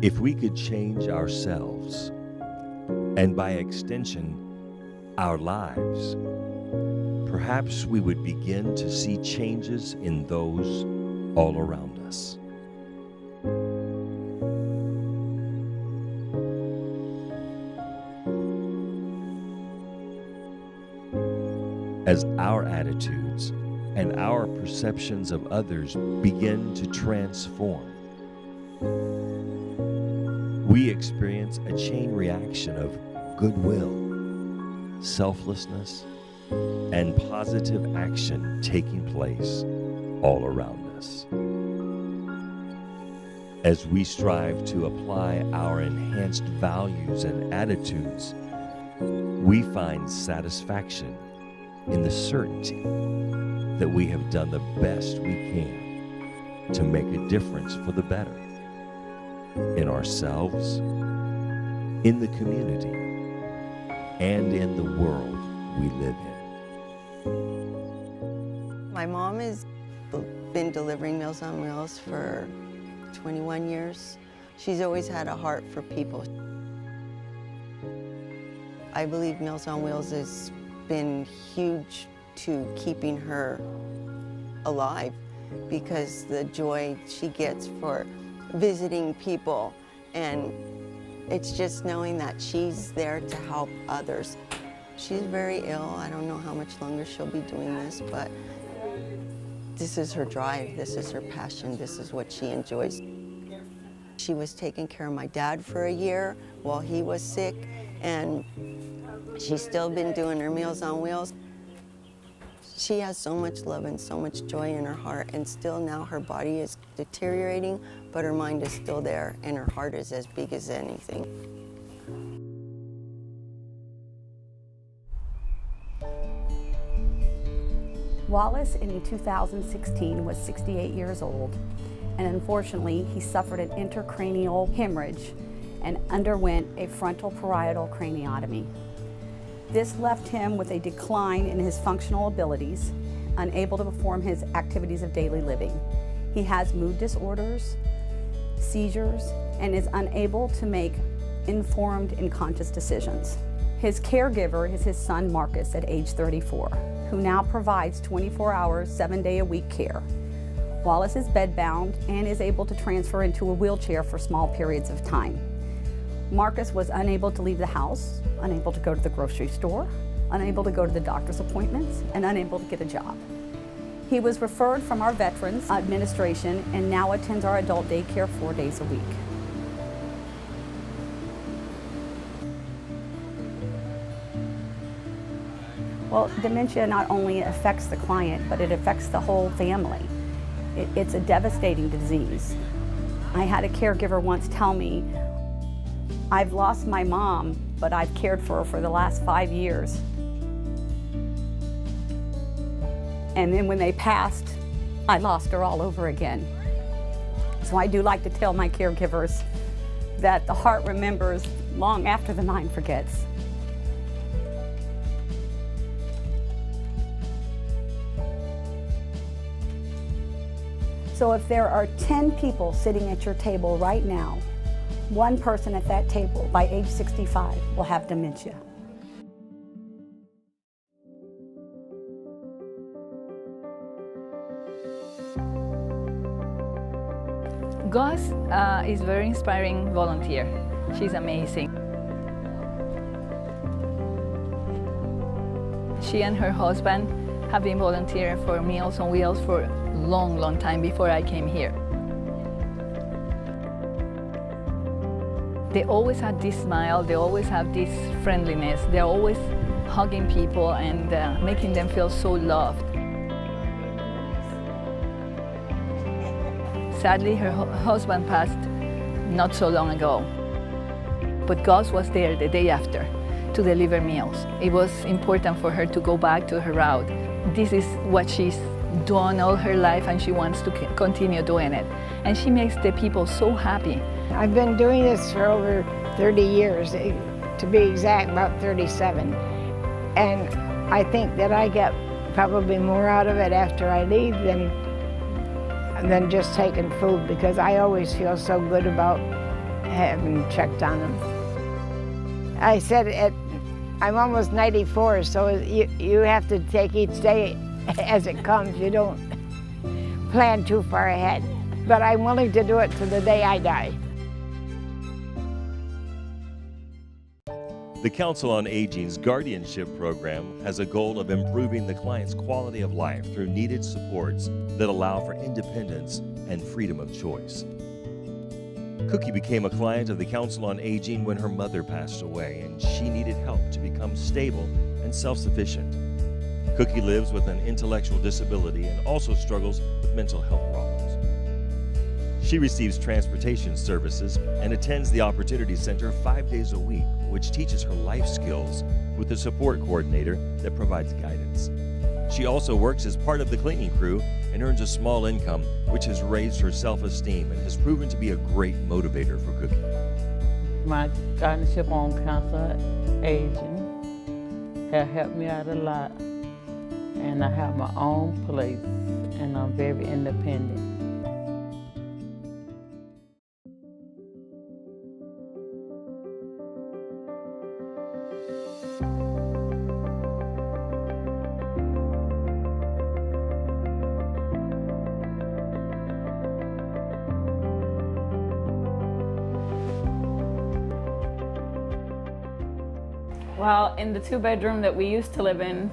If we could change ourselves, and by extension, our lives, perhaps we would begin to see changes in those all around us. As our attitudes and our perceptions of others begin to transform, we experience a chain reaction of goodwill, selflessness, and positive action taking place all around us. As we strive to apply our enhanced values and attitudes, we find satisfaction in the certainty that we have done the best we can to make a difference for the better in ourselves, in the community, and in the world we live in. My mom has been delivering Meals on Wheels for 21 years. She's always had a heart for people. I believe Meals on Wheels has been huge to keeping her alive because the joy she gets for visiting people, and it's just knowing that she's there to help others. She's very ill. I don't know how much longer she'll be doing this, but this is her drive, this is her passion, this is what she enjoys. She was taking care of my dad for a year while he was sick, and she's still been doing her Meals on Wheels. She has so much love and so much joy in her heart, and still now her body is deteriorating, but her mind is still there, and her heart is as big as anything. Wallace in 2016 was 68 years old, and unfortunately he suffered an intracranial hemorrhage and underwent a frontal parietal craniotomy. This left him with a decline in his functional abilities, unable to perform his activities of daily living. He has mood disorders, seizures, and is unable to make informed and conscious decisions. His caregiver is his son Marcus at age 34, who now provides 24 hours, 7-day-a-week care. Wallace is bedbound and is able to transfer into a wheelchair for small periods of time. Marcus was unable to leave the house, unable to go to the grocery store, unable to go to the doctor's appointments, and unable to get a job. He was referred from our Veterans Administration and now attends our adult daycare 4 days a week. Well, dementia not only affects the client, but it affects the whole family. It's a devastating disease. I had a caregiver once tell me, "I've lost my mom, but I've cared for her for the last 5 years. And then when they passed, I lost her all over again." So I do like to tell my caregivers that the heart remembers long after the mind forgets. So if there are 10 people sitting at your table right now, one person at that table by age 65 will have dementia. Gus is a very inspiring volunteer. She's amazing. She and her husband have been volunteering for Meals on Wheels for a long time before I came here. They always had this smile, they always have this friendliness, they're always hugging people and making them feel so loved. Sadly, her husband passed not so long ago, but Gus was there the day after to deliver meals. It was important for her to go back to her route. This is what she's done all her life, and she wants to continue doing it. And she makes the people so happy. I've been doing this for over 30 years, to be exact, about 37. And I think that I get probably more out of it after I leave than just taking food, because I always feel so good about haven't checked on them. I said I'm almost 94, so you have to take each day as it comes. You don't plan too far ahead. But I'm willing to do it to the day I die. The Council on Aging's guardianship program has a goal of improving the client's quality of life through needed supports that allow for independence and freedom of choice. Cookie became a client of the Council on Aging when her mother passed away and she needed help to become stable and self-sufficient. Cookie lives with an intellectual disability and also struggles with mental health problems. She receives transportation services and attends the Opportunity Center 5 days a week, which teaches her life skills with a support coordinator that provides guidance. She also works as part of the cleaning crew and earns a small income, which has raised her self-esteem and has proven to be a great motivator for Cookie. My guardianship on Council on Aging has helped me out a lot, and I have my own place, and I'm very independent. Well, in the 2-bedroom that we used to live in,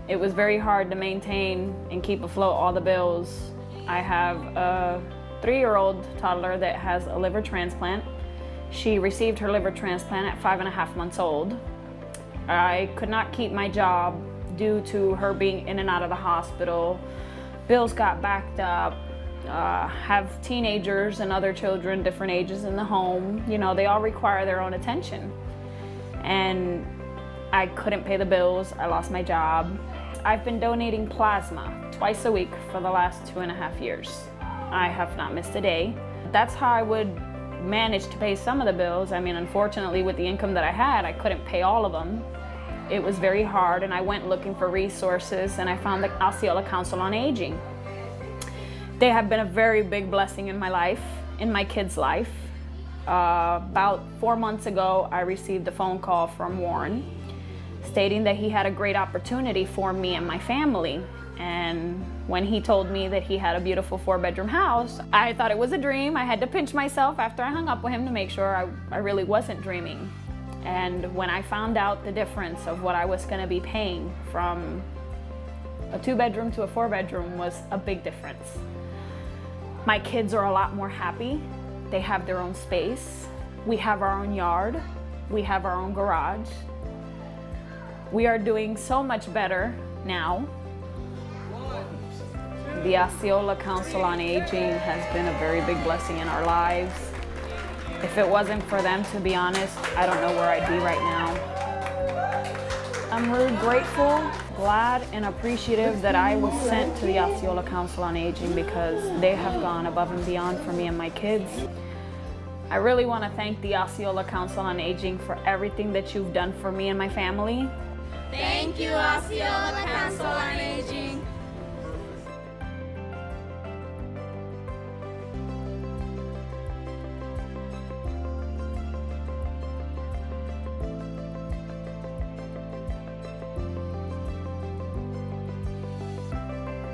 it was very hard to maintain and keep afloat all the bills. I have a 3-year-old toddler that has a liver transplant. She received her liver transplant at 5.5 months old. I could not keep my job due to her being in and out of the hospital. Bills got backed up. Have teenagers and other children different ages in the home. You know, they all require their own attention. And I couldn't pay the bills. I lost my job. I've been donating plasma twice a week for the last 2.5 years. I have not missed a day. That's how I would manage to pay some of the bills. I mean, unfortunately, with the income that I had, I couldn't pay all of them. It was very hard, and I went looking for resources, and I found the Osceola Council on Aging. They have been a very big blessing in my life, in my kids' life. About 4 months ago, I received a phone call from Warren stating that he had a great opportunity for me and my family. And when he told me that he had a beautiful 4-bedroom house, I thought it was a dream. I had to pinch myself after I hung up with him to make sure I really wasn't dreaming. And when I found out the difference of what I was going to be paying from a 2-bedroom to a 4-bedroom was a big difference. My kids are a lot more happy. They have their own space. We have our own yard. We have our own garage. We are doing so much better now. The Osceola Council on Aging has been a very big blessing in our lives. If it wasn't for them, to be honest, I don't know where I'd be right now. I'm really grateful, glad, and appreciative that I was sent to the Osceola Council on Aging because they have gone above and beyond for me and my kids. I really want to thank the Osceola Council on Aging for everything that you've done for me and my family. Thank you, Osceola Council on Aging.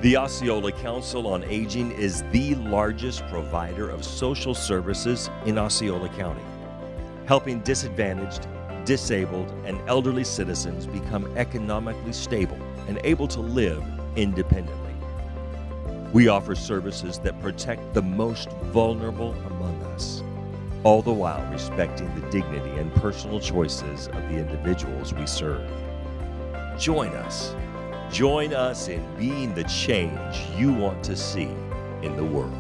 The Osceola Council on Aging is the largest provider of social services in Osceola County, helping disadvantaged, disabled, and elderly citizens become economically stable and able to live independently. We offer services that protect the most vulnerable among us, all the while respecting the dignity and personal choices of the individuals we serve. Join us. Join us in being the change you want to see in the world.